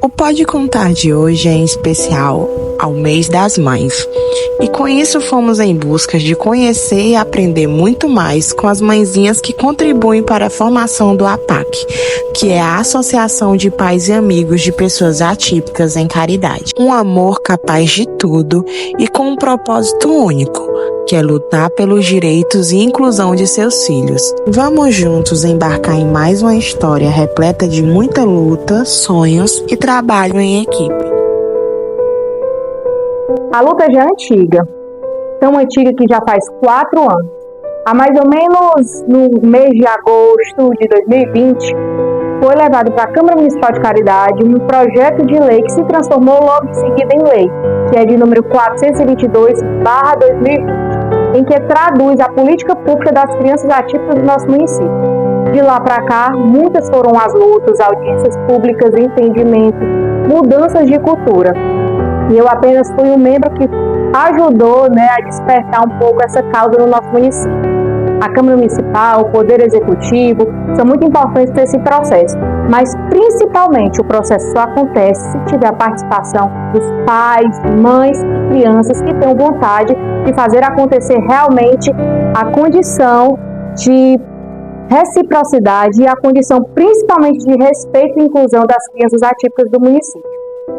O Pode Contar de hoje é em especial ao mês das mães. E com isso fomos em busca de conhecer e aprender muito mais com as mãezinhas que contribuem para a formação do APAC, que é a Associação de Pais e Amigos de Pessoas Atípicas em Caridade. Um amor capaz de tudo e com um propósito único, que é lutar pelos direitos e inclusão de seus filhos. Vamos juntos embarcar em mais uma história repleta de muita luta, sonhos e trabalho em equipe. A luta já é antiga, tão antiga que já faz 4 anos. Há mais ou menos no mês de agosto de 2020, foi levado para a Câmara Municipal de Caridade um projeto de lei que se transformou logo em seguida em lei, que é de número 422/2020, em que traduz a política pública das crianças atípicas do nosso município. De lá para cá, muitas foram as lutas, audiências públicas, entendimento, mudanças de cultura. E eu apenas fui um membro que ajudou, a despertar um pouco essa causa no nosso município. A Câmara Municipal, o Poder Executivo, são muito importantes nesse processo, mas principalmente o processo só acontece se tiver a participação dos pais, mães e crianças que tenham vontade de fazer acontecer realmente a condição de reciprocidade e a condição principalmente de respeito e inclusão das crianças atípicas do município.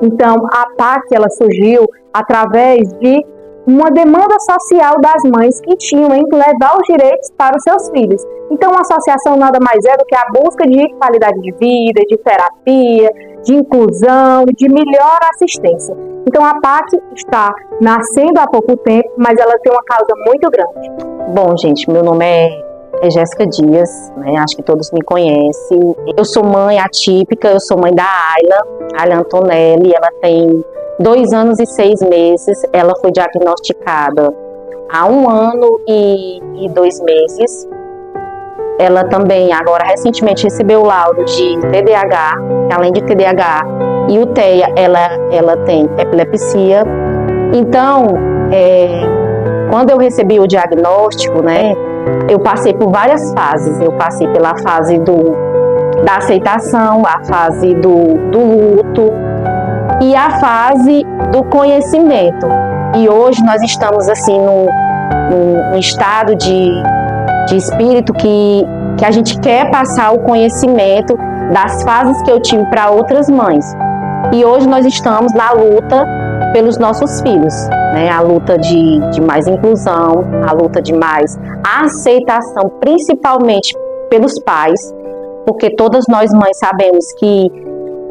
Então, a APAC ela surgiu através de uma demanda social das mães que tinham em levar os direitos para os seus filhos. Então, a associação nada mais é do que a busca de qualidade de vida, de terapia, de inclusão, de melhor assistência. Então, a APAC está nascendo há pouco tempo, mas ela tem uma causa muito grande. Bom, gente, meu nome é Jéssica Dias, acho que todos me conhecem. Eu sou mãe atípica, eu sou mãe da Ayla Antonelli, ela tem 2 anos e 6 meses, ela foi diagnosticada há 1 ano e 2 meses. Ela também, agora, recentemente recebeu o laudo de TDAH, além de TDAH e o TEA, ela tem epilepsia. Então, quando eu recebi o diagnóstico, eu passei por várias fases. Eu passei pela fase da aceitação, a fase do luto e a fase do conhecimento. E hoje nós estamos assim num estado de espírito que a gente quer passar o conhecimento das fases que eu tive para outras mães. E hoje nós estamos na luta pelos nossos filhos, a luta de mais inclusão, a luta de mais aceitação, principalmente pelos pais, porque todas nós mães sabemos que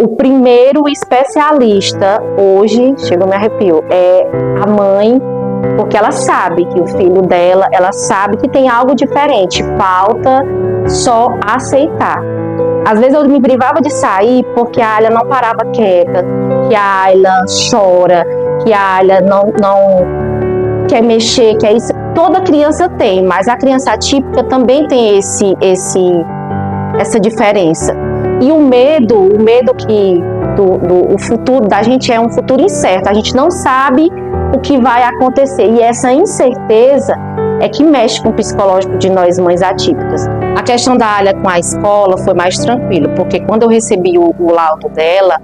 o primeiro especialista hoje, chega me arrepio, é a mãe, porque ela sabe que o filho dela, ela sabe que tem algo diferente, falta só aceitar. Às vezes eu me privava de sair porque a Ayla não parava quieta, que a Ayla chora, que a Ayla não quer mexer, que é isso. Toda criança tem, mas a criança atípica também tem essa diferença. E o medo que o futuro da gente é um futuro incerto, a gente não sabe o que vai acontecer. E essa incerteza é que mexe com o psicológico de nós mães atípicas. A questão da Ayla com a escola foi mais tranquilo, porque quando eu recebi o laudo dela,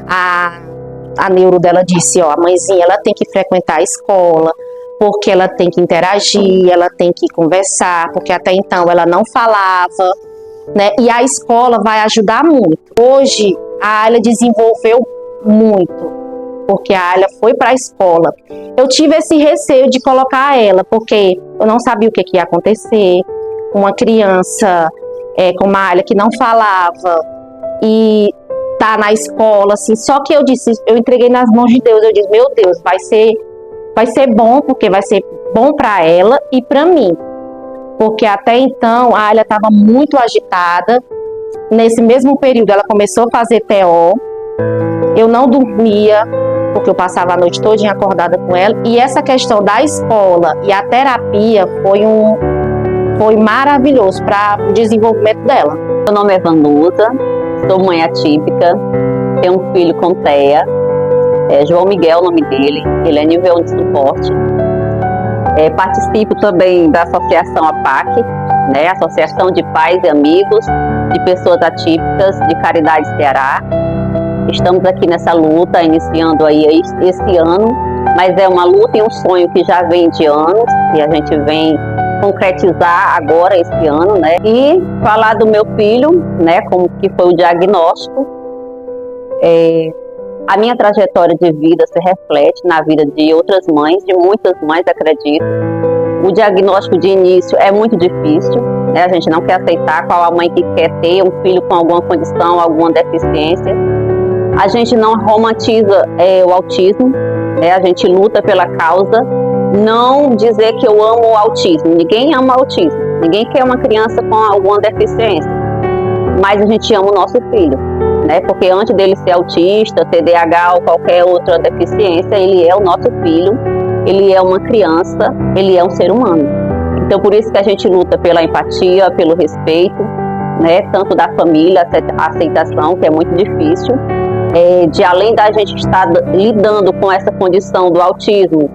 a neuro dela disse, a mãezinha ela tem que frequentar a escola, porque ela tem que interagir, ela tem que conversar, porque até então ela não falava, e a escola vai ajudar muito. Hoje a Ayla desenvolveu muito, porque a Ayla foi para a escola. Eu tive esse receio de colocar ela, porque eu não sabia o que ia acontecer. Uma criança como a Ayla que não falava e tá na escola, assim, só que eu entreguei nas mãos de Deus, eu disse, meu Deus, vai ser bom, porque vai ser bom para ela e para mim, porque até então a Ayla estava muito agitada. Nesse mesmo período ela começou a fazer TO, eu não dormia, porque eu passava a noite todinha acordada com ela, e essa questão da escola e a terapia foi maravilhoso para o desenvolvimento dela. Meu nome é Vanusa, sou mãe atípica, tenho um filho com TEA, João Miguel é o nome dele, ele é nível 1 de suporte. Participo também da associação APAC, Associação de Pais e Amigos de Pessoas Atípicas de Caridade Ceará. Estamos aqui nessa luta, iniciando aí esse ano, mas é uma luta e um sonho que já vem de anos, e a gente vem concretizar agora esse ano, né? E falar do meu filho, né? Como que foi o diagnóstico. A minha trajetória de vida se reflete na vida de outras mães, de muitas mães, acredito. O diagnóstico de início é muito difícil, né? A gente não quer aceitar qual a mãe que quer ter um filho com alguma condição, alguma deficiência. A gente não romantiza o autismo, né? A gente luta pela causa. Não dizer que eu amo o autismo. Ninguém ama o autismo. Ninguém quer uma criança com alguma deficiência. Mas a gente ama o nosso filho, né? Porque antes dele ser autista, TDAH ou qualquer outra deficiência, ele é o nosso filho, ele é uma criança, ele é um ser humano. Então, por isso que a gente luta pela empatia, pelo respeito, né? Tanto da família, a aceitação, que é muito difícil. De além da gente estar lidando com essa condição do autismo,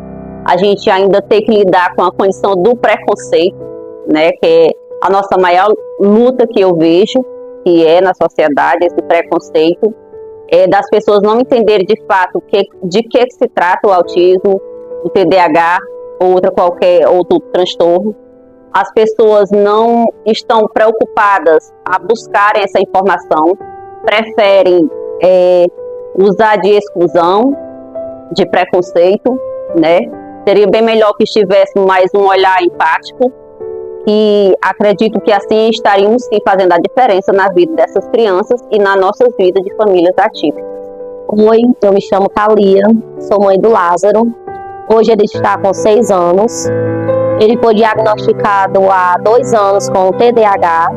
a gente ainda tem que lidar com a condição do preconceito, né? Que é a nossa maior luta que eu vejo, que é na sociedade, esse preconceito, das pessoas não entenderem de fato de que se trata o autismo, o TDAH ou qualquer outro transtorno. As pessoas não estão preocupadas a buscarem essa informação, preferem usar de exclusão, de preconceito, né? Seria bem melhor que estivesse mais um olhar empático, e acredito que assim estaríamos sim fazendo a diferença na vida dessas crianças e na nossas vidas de famílias atípicas. Oi, eu me chamo Thalia, sou mãe do Lázaro. Hoje ele está com 6 anos. Ele foi diagnosticado há 2 anos com TDAH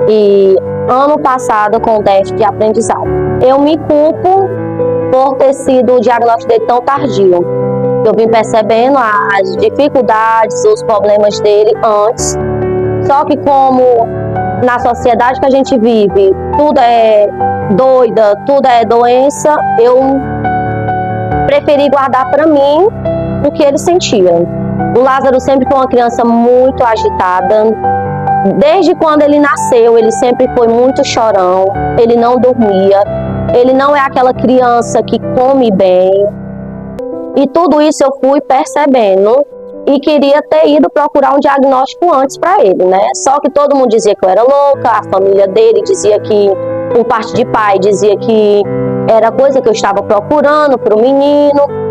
e ano passado com déficit de aprendizado. Eu me culpo por ter sido o diagnóstico dele tão tardio. Eu vim percebendo as dificuldades, os problemas dele antes. Só que como na sociedade que a gente vive, tudo é doida, tudo é doença, eu preferi guardar para mim o que ele sentia. O Lázaro sempre foi uma criança muito agitada. Desde quando ele nasceu, ele sempre foi muito chorão, ele não dormia, ele não é aquela criança que come bem. E tudo isso eu fui percebendo e queria ter ido procurar um diagnóstico antes para ele, né? Só que todo mundo dizia que eu era louca, a família dele dizia que, por parte de pai, dizia que era coisa que eu estava procurando para o menino.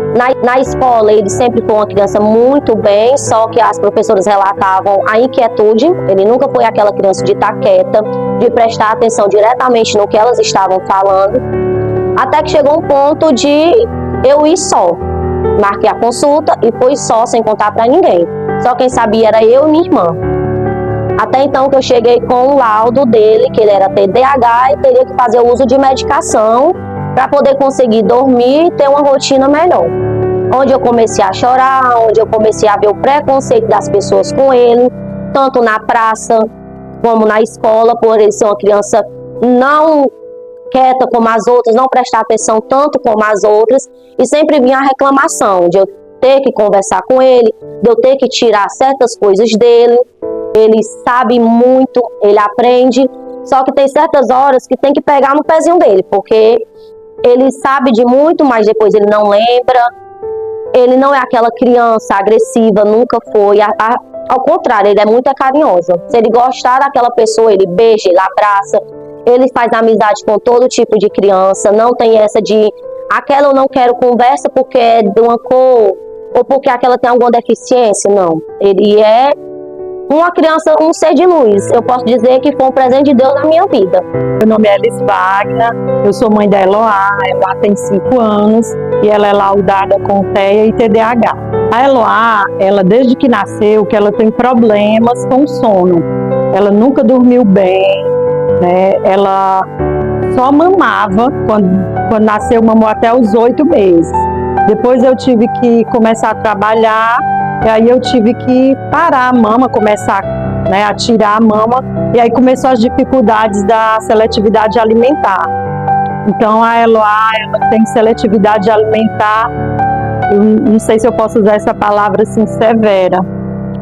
Na escola ele sempre foi uma criança muito bem, só que as professoras relatavam a inquietude. Ele nunca foi aquela criança de estar quieta, de prestar atenção diretamente no que elas estavam falando. Até que chegou um ponto de eu ir só. Marquei a consulta e fui só, sem contar para ninguém. Só quem sabia era eu e minha irmã. Até então que eu cheguei com o laudo dele, que ele era TDAH e teria que fazer o uso de medicação para poder conseguir dormir e ter uma rotina melhor. Onde eu comecei a chorar, onde eu comecei a ver o preconceito das pessoas com ele, tanto na praça como na escola, por ele ser uma criança não quieta como as outras, não prestar atenção tanto como as outras, e sempre vinha a reclamação de eu ter que conversar com ele, de eu ter que tirar certas coisas dele. Ele sabe muito, ele aprende, só que tem certas horas que tem que pegar no pezinho dele, porque ele sabe de muito, mas depois ele não lembra. Ele não é aquela criança agressiva, nunca foi. Ao contrário, ele é muito carinhoso. Se ele gostar daquela pessoa, ele beija, ele abraça. Ele faz amizade com todo tipo de criança. Não tem essa de aquela eu não quero conversa porque é de uma cor ou porque aquela tem alguma deficiência. Não. Ele é uma criança, um ser de luz. Eu posso dizer que foi um presente de Deus na minha vida. Meu nome é Elis Wagner, eu sou mãe da Eloá, ela tem 5 anos e ela é laudada com TEA e TDAH. A Eloá, ela desde que nasceu, que ela tem problemas com sono. Ela nunca dormiu bem, né? Ela só mamava, quando nasceu mamou até os 8 meses. Depois eu tive que começar a trabalhar, e aí eu tive que parar a mama, começar, né, a tirar a mama, e aí começou as dificuldades da seletividade alimentar. Então a Eloá, ela tem seletividade alimentar, eu não sei se eu posso usar essa palavra assim, severa,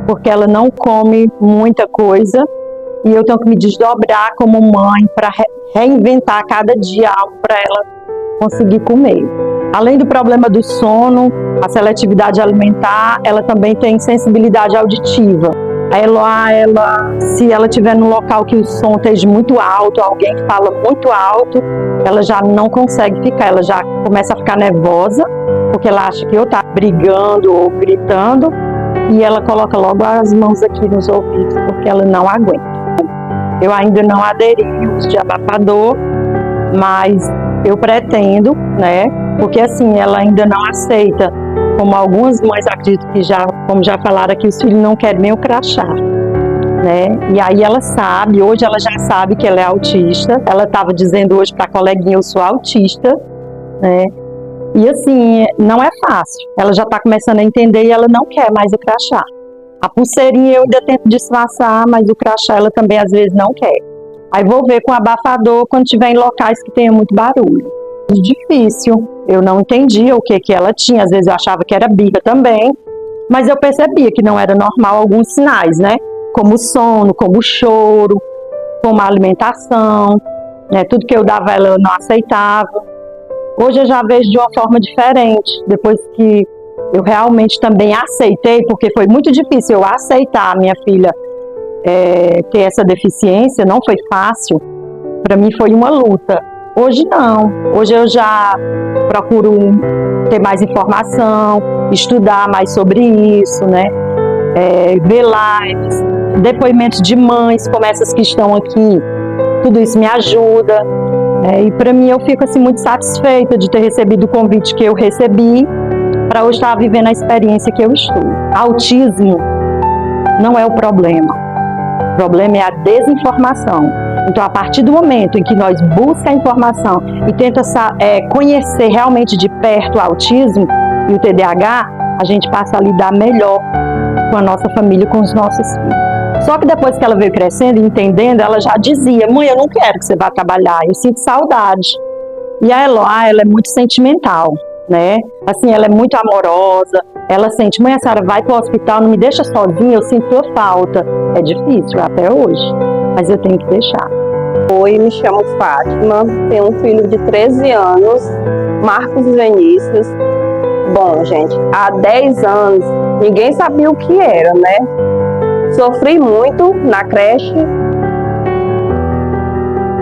porque ela não come muita coisa, e eu tenho que me desdobrar como mãe para reinventar cada dia algo para ela conseguir comer. Além do problema do sono, a seletividade alimentar, ela também tem sensibilidade auditiva. A Eloá, se ela estiver num local que o som esteja muito alto, alguém que fala muito alto, ela já não consegue ficar, ela já começa a ficar nervosa, porque ela acha que eu estou brigando ou gritando, e ela coloca logo as mãos aqui nos ouvidos, porque ela não aguenta. Eu ainda não aderi ao uso de abafador, mas eu pretendo, né? Porque assim, ela ainda não aceita, como algumas mães acredito que como já falaram aqui, os filhos não querem nem o crachá, né? E aí ela sabe, hoje ela já sabe que ela é autista, ela estava dizendo hoje para a coleguinha, eu sou autista, né? E assim, não é fácil, ela já está começando a entender e ela não quer mais o crachá. A pulseirinha eu ainda tento disfarçar, mas o crachá ela também às vezes não quer. Aí vou ver com abafador quando estiver em locais que tenha muito barulho. Difícil, eu não entendia o que ela tinha, às vezes eu achava que era birra também, mas eu percebia que não era normal alguns sinais, né? Como o sono, como o choro, como a alimentação, né? Tudo que eu dava ela não aceitava. Hoje eu já vejo de uma forma diferente, depois que eu realmente também aceitei, porque foi muito difícil eu aceitar a minha filha ter essa deficiência, não foi fácil, para mim foi uma luta. Hoje não, hoje eu já procuro ter mais informação, estudar mais sobre isso, né? Ver lives, depoimentos de mães como essas que estão aqui, tudo isso me ajuda. E para mim eu fico assim, muito satisfeita de ter recebido o convite que eu recebi para hoje estar vivendo a experiência que eu estou. Autismo não é o problema é a desinformação. Então, a partir do momento em que nós buscamos a informação e tenta conhecer realmente de perto o autismo e o TDAH, a gente passa a lidar melhor com a nossa família, com os nossos filhos. Só que depois que ela veio crescendo e entendendo, ela já dizia, mãe, eu não quero que você vá trabalhar, eu sinto saudade. E a Eloá, ela é muito sentimental, né? Assim, ela é muito amorosa, ela sente, mãe, a senhora vai para o hospital, não me deixa sozinha, eu sinto tua falta. É difícil até hoje, mas eu tenho que deixar. Oi, me chamo Fátima, tenho um filho de 13 anos, Marcos Vinícius. Bom, gente, há 10 anos ninguém sabia o que era, né? Sofri muito na creche,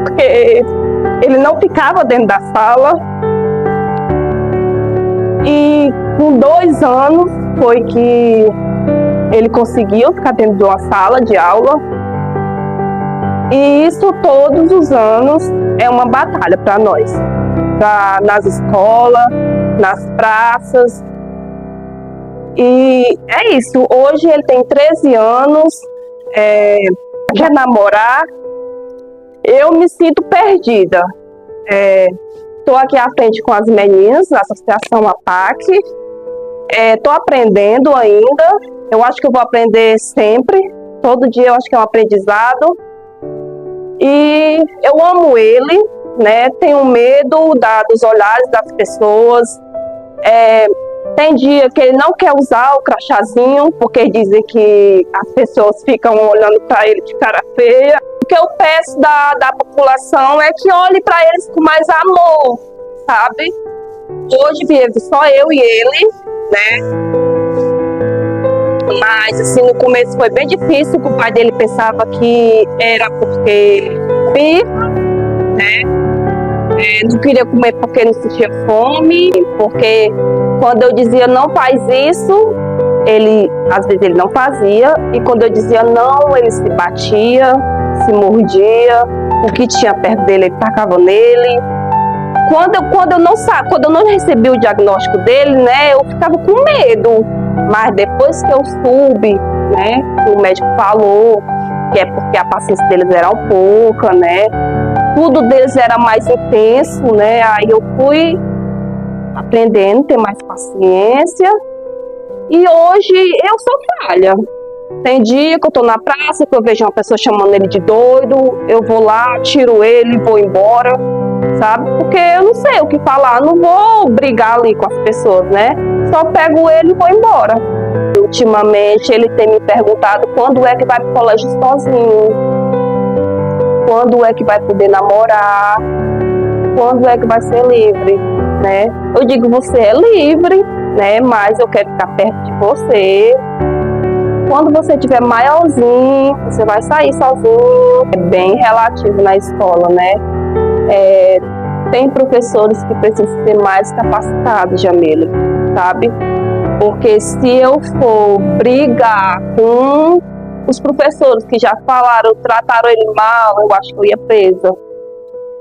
porque ele não ficava dentro da sala. E com 2 anos foi que ele conseguiu ficar dentro de uma sala de aula. E isso todos os anos é uma batalha para nós, nas escolas, nas praças. E é isso, hoje ele tem 13 anos, quer namorar. Eu me sinto perdida. Estou aqui à frente com as meninas da Associação APAC. Estou aprendendo ainda. Eu acho que eu vou aprender sempre. Todo dia eu acho que é um aprendizado. E eu amo ele, né? Tenho medo dos olhares das pessoas. Tem dia que ele não quer usar o crachazinho, porque dizem que as pessoas ficam olhando para ele de cara feia. O que eu peço da população é que olhe para eles com mais amor, sabe? Hoje vive só eu e ele, né? Mas assim, no começo foi bem difícil, porque o pai dele pensava que era porque birra, né? Não queria comer porque não sentia fome, porque quando eu dizia não faz isso, às vezes ele não fazia, e quando eu dizia não, ele se batia, se mordia, o que tinha perto dele ele tacava nele. Quando eu não recebi o diagnóstico dele, né, eu ficava com medo, mas depois que eu soube, né, que o médico falou que é porque a paciência deles era pouca, né, tudo deles era mais intenso, né, aí eu fui aprendendo a ter mais paciência, e hoje eu sou falha. Tem dia que eu tô na praça, que eu vejo uma pessoa chamando ele de doido, eu vou lá, tiro ele e vou embora, sabe? Porque eu não sei o que falar, não vou brigar ali com as pessoas, né? Só pego ele e vou embora. Ultimamente ele tem me perguntado quando é que vai pro colégio sozinho, quando é que vai poder namorar, quando é que vai ser livre. né? Eu digo, você é livre, né? Mas eu quero ficar perto de você. Quando você tiver maiorzinho, você vai sair sozinho. É bem relativo na escola, né? Tem professores que precisam ser mais capacitados, Jamile, sabe? Porque se eu for brigar com os professores que já falaram, trataram ele mal, eu acho que eu ia presa.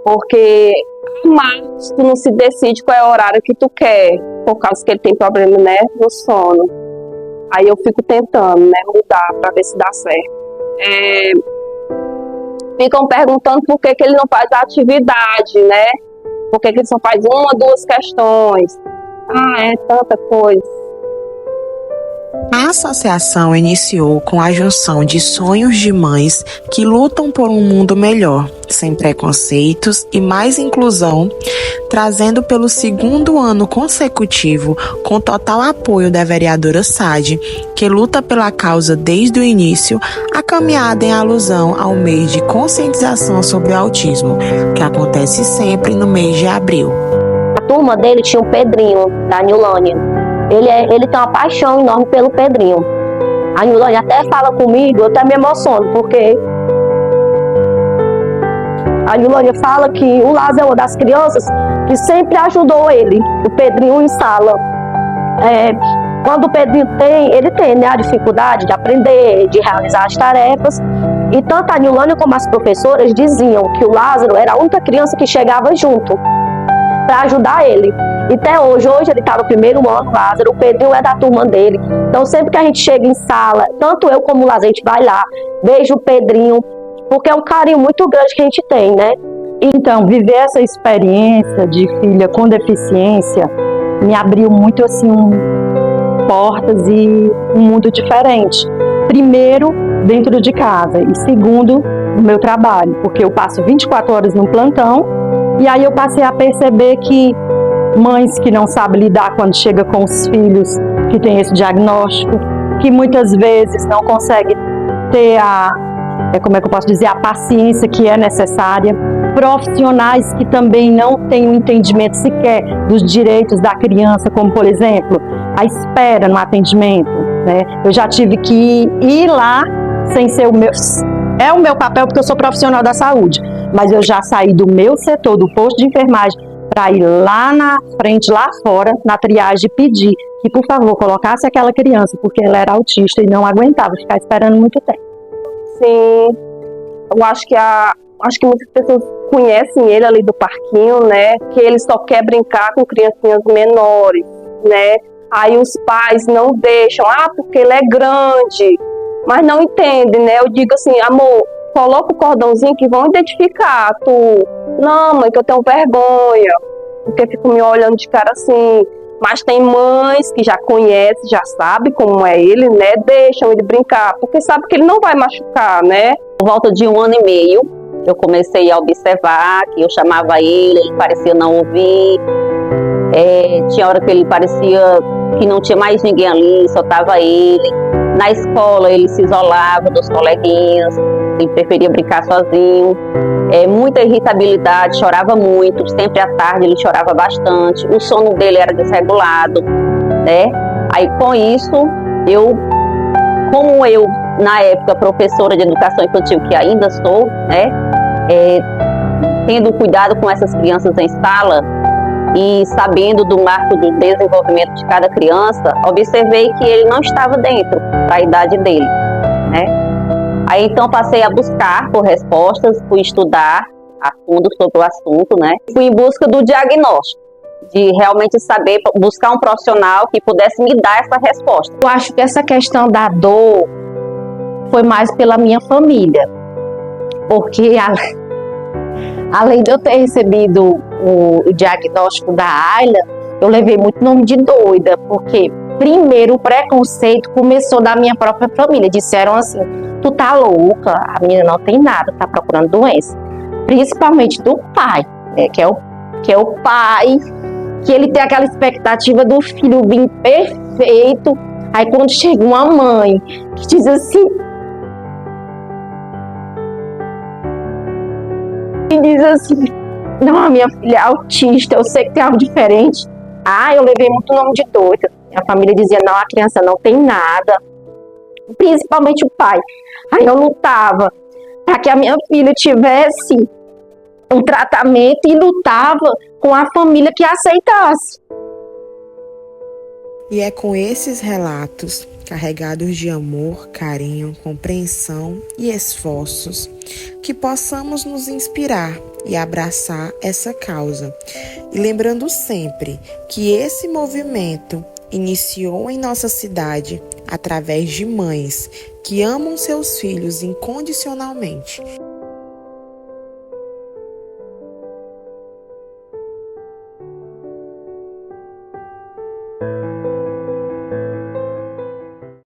Porque mas tu não se decide qual é o horário que tu quer, por causa que ele tem problema, né, no sono. Aí eu fico tentando, né, mudar para ver se dá certo. Ficam perguntando por que ele não faz a atividade, né? Por que ele só faz uma, duas questões. É tanta coisa. A associação iniciou com a junção de sonhos de mães que lutam por um mundo melhor, sem preconceitos e mais inclusão, trazendo pelo 2º ano consecutivo, com total apoio da vereadora Sade, que luta pela causa desde o início, a caminhada em alusão ao mês de conscientização sobre o autismo, que acontece sempre no mês de abril. A turma dele tinha um Pedrinho, da Nilânia. Ele tem uma paixão enorme pelo Pedrinho. A Nilânia até fala comigo, eu até me emociono, porque a Nilânia fala que o Lázaro é uma das crianças que sempre ajudou ele, o Pedrinho em sala. Quando o Pedrinho ele tem, né, a dificuldade de aprender, de realizar as tarefas. E tanto a Nilânia como as professoras diziam que o Lázaro era a única criança que chegava junto para ajudar ele. E até hoje ele está no 1º ano, Lázaro, o Pedrinho é da turma dele. Então sempre que a gente chega em sala, tanto eu como o Lázaro, a gente vai lá, beija o Pedrinho, porque é um carinho muito grande que a gente tem, né? Então, viver essa experiência de filha com deficiência me abriu muito, assim, portas e um mundo diferente. Primeiro, dentro de casa, e segundo, no meu trabalho, porque eu passo 24 horas no plantão, e aí eu passei a perceber que mães que não sabem lidar quando chega com os filhos que têm esse diagnóstico, que muitas vezes não conseguem ter a paciência que é necessária, profissionais que também não têm o entendimento sequer dos direitos da criança, como por exemplo, a espera no atendimento, né? Eu já tive que ir lá sem ser o meu papel, porque eu sou profissional da saúde, mas eu já saí do meu setor, do posto de enfermagem, para ir lá na frente, lá fora, na triagem, e pedir que, por favor, colocasse aquela criança, porque ela era autista e não aguentava ficar esperando muito tempo. Sim, eu acho que muitas pessoas conhecem ele ali do parquinho, né? Que ele só quer brincar com criancinhas menores, né? Aí os pais não deixam, porque ele é grande, mas não entendem, né? Eu digo assim, amor, coloca o cordãozinho que vão identificar tu. Não, mãe, que eu tenho vergonha, porque fico me olhando de cara assim. Mas tem mães que já conhecem, já sabem como é ele, né? Deixam ele brincar, porque sabe que ele não vai machucar, né? Por volta de 1 ano e meio, eu comecei a observar que eu chamava ele parecia não ouvir. Tinha hora que ele parecia que não tinha mais ninguém ali, só estava ele. Na escola ele se isolava dos coleguinhas, ele preferia brincar sozinho. Muita irritabilidade, chorava muito, sempre à tarde ele chorava bastante, o sono dele era desregulado, né? Aí com isso, como eu, na época, professora de educação infantil, que ainda sou, né? Tendo cuidado com essas crianças em sala e sabendo do marco do desenvolvimento de cada criança, observei que ele não estava dentro da idade dele, né? Aí então passei a buscar por respostas, fui estudar a fundo sobre o assunto, né? Fui em busca do diagnóstico, de realmente saber, buscar um profissional que pudesse me dar essa resposta. Eu acho que essa questão da dor foi mais pela minha família, porque além de eu ter recebido o diagnóstico da Ayla, eu levei muito nome de doida, porque primeiro o preconceito começou da minha própria família. Disseram assim, tu tá louca, a menina não tem nada, tá procurando doença. Principalmente do pai, né, que é o pai, que ele tem aquela expectativa do filho vir perfeito. Aí quando chega uma mãe que diz assim, Não, a minha filha é autista, eu sei que tem algo diferente. Ah, eu levei muito nome de doida. Minha família dizia, não, a criança não tem nada. Principalmente o pai. Aí eu lutava para que a minha filha tivesse um tratamento e lutava com a família que aceitasse. E é com esses relatos, carregados de amor, carinho, compreensão e esforços, que possamos nos inspirar e abraçar essa causa. E lembrando sempre que esse movimento iniciou em nossa cidade através de mães que amam seus filhos incondicionalmente.